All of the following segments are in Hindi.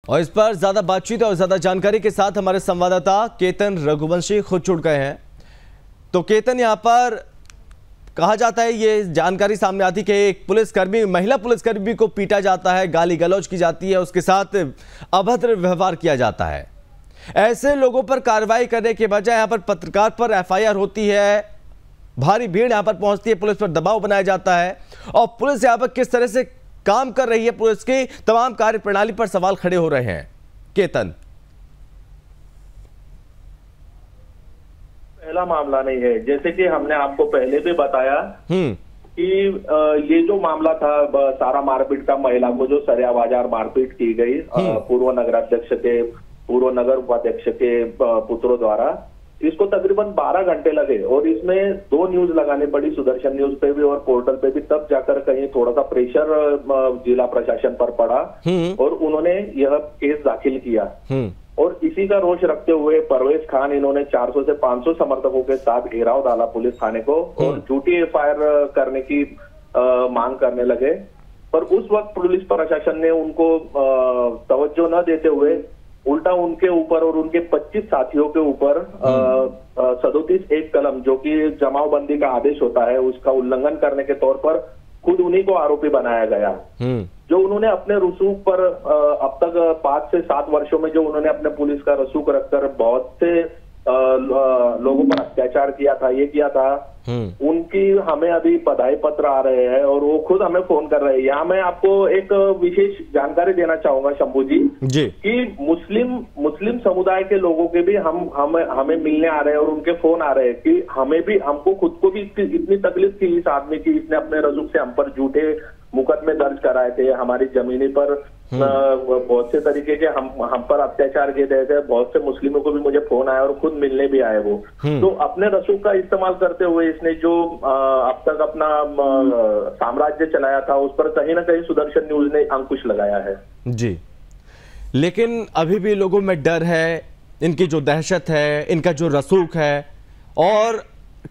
और इस पर ज्यादा बातचीत और ज्यादा जानकारी के साथ हमारे संवाददाता केतन रघुवंशी खुद जुड़ गए हैं। तो केतन, यहां पर कहा जाता है, ये जानकारी सामने आती कि एक पुलिसकर्मी, महिला पुलिसकर्मी को पीटा जाता है, गाली गलौज की जाती है, उसके साथ अभद्र व्यवहार किया जाता है। ऐसे लोगों पर कार्रवाई करने के बजाय यहां पर पत्रकार पर एफआईआर होती है, भारी भीड़ यहां पर पहुंचती है, पुलिस पर दबाव बनाया जाता है और पुलिस यहां पर किस तरह से काम कर रही है, पुलिस की तमाम कार्य प्रणाली पर सवाल खड़े हो रहे हैं। केतन, पहला मामला नहीं है, जैसे कि हमने आपको पहले भी बताया कि ये जो मामला था सारा मारपीट का, महिला को जो सरियाबाजार मारपीट की गई पूर्व नगराध्यक्ष के, पूर्व नगर उपाध्यक्ष के पुत्रों द्वारा, इसको तकरीबन 12 घंटे लगे और इसमें 2 न्यूज लगानी पड़ी, सुदर्शन न्यूज पे भी और पोर्टल पे भी, तब जाकर कहीं थोड़ा सा प्रेशर जिला प्रशासन पर पड़ा और उन्होंने यह केस दाखिल किया। और इसी का रोष रखते हुए परवेज खान, इन्होंने 400 से 500 समर्थकों के साथ घेराव डाला पुलिस थाने को और झूठी एफआईआर करने की मांग करने लगे। पर उस वक्त पुलिस प्रशासन ने उनको तवज्जो न देते हुए उल्टा उनके ऊपर और उनके 25 साथियों के ऊपर 37(1) कलम, जो कि जमावबंदी का आदेश होता है, उसका उल्लंघन करने के तौर पर खुद उन्हीं को आरोपी बनाया गया। जो उन्होंने अपने रसूख पर अब तक 5 से 7 वर्षों में जो उन्होंने अपने पुलिस का रसूख रखकर बहुत से लोगों पर अत्याचार किया था, ये किया था, उनकी हमें अभी बधाई पत्र आ रहे हैं और वो खुद हमें फोन कर रहे हैं। यहाँ मैं आपको एक विशेष जानकारी देना चाहूंगा शंभू जी कि मुस्लिम समुदाय के लोगों के भी हमें मिलने आ रहे हैं और उनके फोन आ रहे हैं कि हमें भी, हमको खुद को भी इतनी तकलीफ थी इस आदमी की, इसने अपने रसूख से हम पर झूठे मुकदमे दर्ज कराए थे, हमारी जमीनी पर बहुत से तरीके के हम पर अत्याचार किए गए थे। बहुत से मुस्लिमों को भी मुझे फोन आया और खुद मिलने भी आए वो। तो अपने रसूख का इस्तेमाल करते हुए इसने जो अब तक अपना साम्राज्य चलाया था, उस पर कहीं ना कहीं सुदर्शन न्यूज ने अंकुश लगाया है जी। लेकिन अभी भी लोगों में डर है, इनकी जो दहशत है, इनका जो रसूख है। और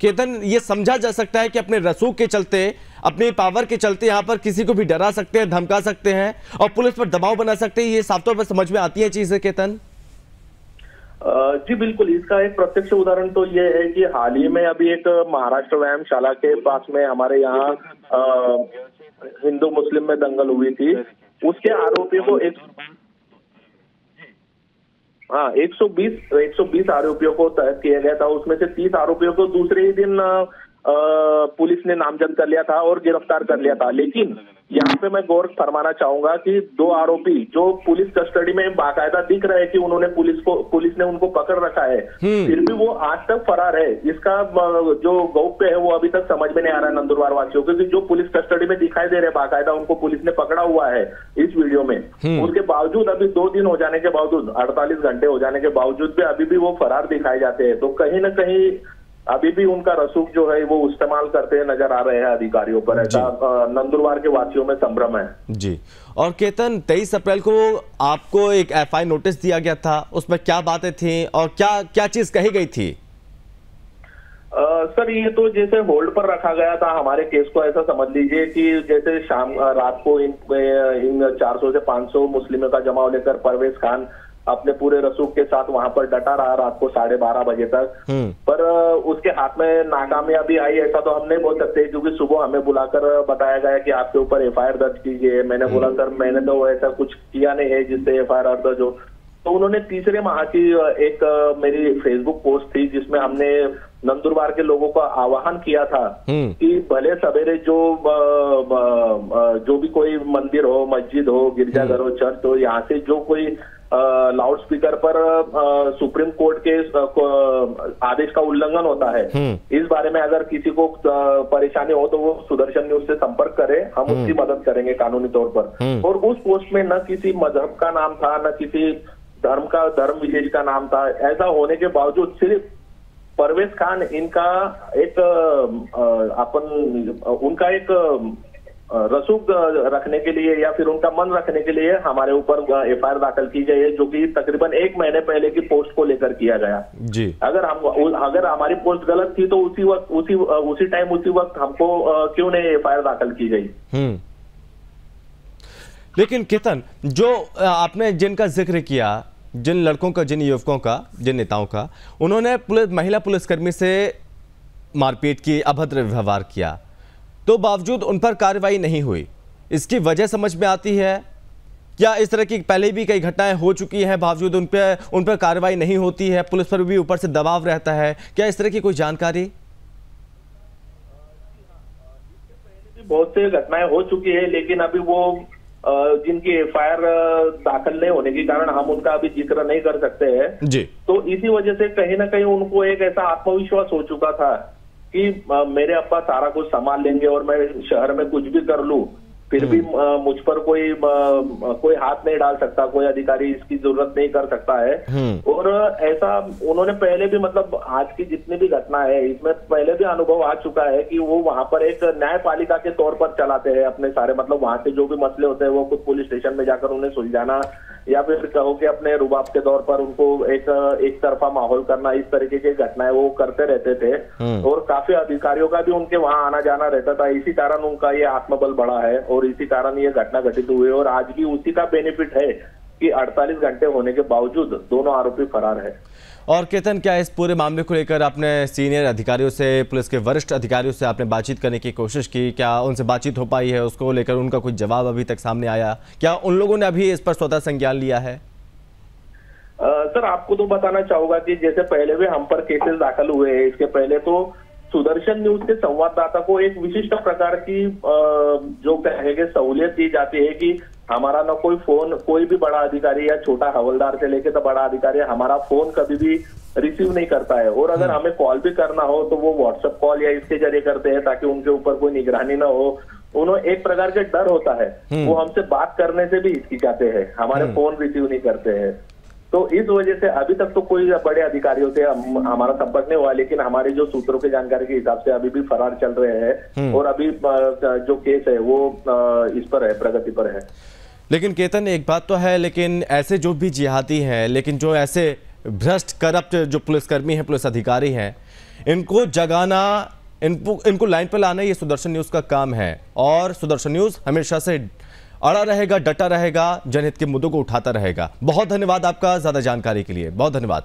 केतन, ये समझा जा सकता है कि अपने रसूख के चलते, अपनी पावर के चलते यहाँ पर किसी को भी डरा सकते हैं, धमका सकते हैं और पुलिस पर दबाव बना सकते हैं। ये साफ तौर पर समझ में आती है चीजें केतन। जी बिल्कुल, इसका एक प्रत्यक्ष उदाहरण तो ये है कि हाल ही में अभी एक महाराष्ट्र व्यायामशाला के पास में हमारे यहाँ हिंदू मुस्लिम में दंगल हुई थी, उसके आरोपी को 120 आरोपियों को तहत किया गया था। उसमें से 30 आरोपियों को दूसरे ही दिन पुलिस ने नामजद कर लिया था और गिरफ्तार कर लिया था। लेकिन यहाँ पे मैं गौर फरमाना चाहूंगा कि 2 आरोपी जो पुलिस कस्टडी में बाकायदा दिख रहे हैं कि उन्होंने पुलिस ने उनको पकड़ रखा है, फिर भी वो आज तक फरार है। इसका जो गौप्य है वो अभी तक समझ में नहीं आ रहा है नंदुरबार वासियों को, क्योंकि जो पुलिस कस्टडी में दिखाई दे रहे हैं बाकायदा उनको पुलिस ने पकड़ा हुआ है इस वीडियो में, उसके बावजूद अभी 2 दिन हो जाने के बावजूद, 48 घंटे हो जाने के बावजूद भी अभी भी वो फरार दिखाए जाते हैं। तो कहीं ना कहीं अभी भी उनका रसूख जो है वो इस्तेमाल करते नजर आ रहे हैं अधिकारियों पर, ऐसा नंदुरबार के वासियों में संभ्रम है जी। और केतन, 23 अप्रैल को आपको एक एफआई नोटिस दिया गया था, उसमें क्या बातें थी और क्या चीज कही गई थी? सर, ये तो जैसे होल्ड पर रखा गया था हमारे केस को, ऐसा समझ लीजिए कि जैसे रात को इन 400 से 500 मुस्लिमों का जमाव लेकर परवेज खान अपने पूरे रसूख के साथ वहां पर डटा रहा रात को 12:30 बजे तक। पर उसके हाथ में नाकामयाबी आई, ऐसा तो हम नहीं बोल सकते, क्योंकि सुबह हमें बुलाकर बताया गया कि आपके ऊपर एफआईआर दर्ज कीजिए। मैंने बोला सर मैंने तो ऐसा कुछ किया नहीं है जिससे एफआईआर दर्ज हो। तो उन्होंने तीसरे माह की एक मेरी फेसबुक पोस्ट थी जिसमें हमने नंदुरबार के लोगों का आह्वान किया था कि भले सवेरे जो भी कोई मंदिर हो, मस्जिद हो, गिरजाघर हो, चर्च हो, यहाँ से जो कोई लाउड स्पीकर पर सुप्रीम कोर्ट के आदेश का उल्लंघन होता है, इस बारे में अगर किसी को परेशानी हो तो वो सुदर्शन न्यूज से संपर्क करे, हम उसकी मदद करेंगे कानूनी तौर पर। और उस पोस्ट में न किसी मजहब का नाम था, न किसी धर्म विशेष का नाम था। ऐसा होने के बावजूद सिर्फ परवेज खान इनका एक उनका एक रसूख रखने के लिए या फिर उनका मन रखने के लिए हमारे ऊपर एफआईआर दाखिल की गई है, जो कि तकरीबन 1 महीने पहले की पोस्ट को लेकर किया गया जी। अगर हमारी पोस्ट गलत थी तो उसी टाइम उसी वक्त हमको क्यों नहीं एफआईआर दाखिल की गई? लेकिन केतन, जो आपने जिनका जिक्र किया, जिन लड़कों का, जिन युवकों का, जिन नेताओं का, उन्होंने महिला पुलिसकर्मी से मारपीट की, अभद्र व्यवहार किया, तो बावजूद उन पर कार्रवाई नहीं हुई। इसकी वजह समझ में आती है? क्या इस तरह की पहले भी कई घटनाएं हो चुकी हैं, बावजूद उन पर कार्रवाई नहीं होती है, पुलिस पर भी ऊपर से दबाव रहता है? क्या इस तरह की कोई जानकारी? बहुत से घटनाएं हो चुकी है, लेकिन अभी वो जिनकी एफआईआर दाखिल नहीं होने के कारण हम उनका अभी जिक्र नहीं कर सकते हैं जी। तो इसी वजह से कहीं ना कहीं उनको एक ऐसा आत्मविश्वास हो चुका था कि मेरे अब्बा सारा कुछ संभाल लेंगे और मैं शहर में कुछ भी कर लूं, फिर भी मुझ पर कोई हाथ नहीं डाल सकता, कोई अधिकारी इसकी जरूरत नहीं कर सकता है। और ऐसा उन्होंने पहले भी, मतलब आज की जितनी भी घटना है इसमें पहले भी अनुभव आ चुका है कि वो वहां पर एक न्यायपालिका के तौर पर चलाते हैं अपने सारे, मतलब वहां के जो भी मसले होते हैं वो खुद पुलिस स्टेशन में जाकर उन्हें सुलझाना, या फिर कहो कि अपने रुबाब के तौर पर उनको एक तरफा माहौल करना, इस तरीके की घटनाएं वो करते रहते थे। और काफी अधिकारियों का भी उनके वहां आना जाना रहता था, इसी कारण उनका ये आत्मबल बढ़ा है और इसी कारण ये घटना घटित हुई। और आज भी उसी का बेनिफिट है कि 48 घंटे होने के बावजूद दोनों आरोपी फरार है। और केतन, क्या इस पूरे मामले को लेकर आपने सीनियर अधिकारियों से, पुलिस के वरिष्ठ अधिकारियों से आपने बातचीत करने की कोशिश की? क्या उनसे बातचीत हो पाई है? उसको लेकर उनका कोई जवाब अभी तक सामने आया? क्या उन लोगों ने अभी इस पर स्वतः संज्ञान लिया है? सर, आपको तो बताना चाहूंगा कि जैसे पहले भी हम पर केसेस दाखिल हुए हैं, इसके पहले तो सुदर्शन न्यूज के संवाददाता को एक विशिष्ट प्रकार की जो कहेंगे सहूलियत दी जाती है कि हमारा ना कोई फोन, कोई भी बड़ा अधिकारी या छोटा हवलदार से लेके तो बड़ा अधिकारी हमारा फोन कभी भी रिसीव नहीं करता है। और अगर हमें कॉल भी करना हो तो वो व्हाट्सएप कॉल या इसके जरिए करते हैं ताकि उनके ऊपर कोई निगरानी ना हो। उन्हें एक प्रकार का डर होता है, वो हमसे बात करने से भी हिचकिचाते हैं, हमारे फोन रिसीव नहीं करते हैं। तो इस वजह से अभी तक तो कोई बड़े अधिकारियों से हमारा संपर्क नहीं हुआ, लेकिन हमारे जो सूत्रों की जानकारी के हिसाब से अभी भी फरार चल रहे हैं और अभी जो केस है वो इस पर है, प्रगति पर है। लेकिन केतन, एक बात तो है, लेकिन ऐसे जो भी जिहादी हैं, लेकिन जो ऐसे भ्रष्ट करप्ट जो पुलिसकर्मी हैं, पुलिस अधिकारी हैं, इनको जगाना, इनको लाइन पर लाना ये सुदर्शन न्यूज़ का काम है। और सुदर्शन न्यूज़ हमेशा से अड़ा रहेगा, डटा रहेगा, जनहित के मुद्दों को उठाता रहेगा। बहुत धन्यवाद आपका ज़्यादा जानकारी के लिए, बहुत धन्यवाद।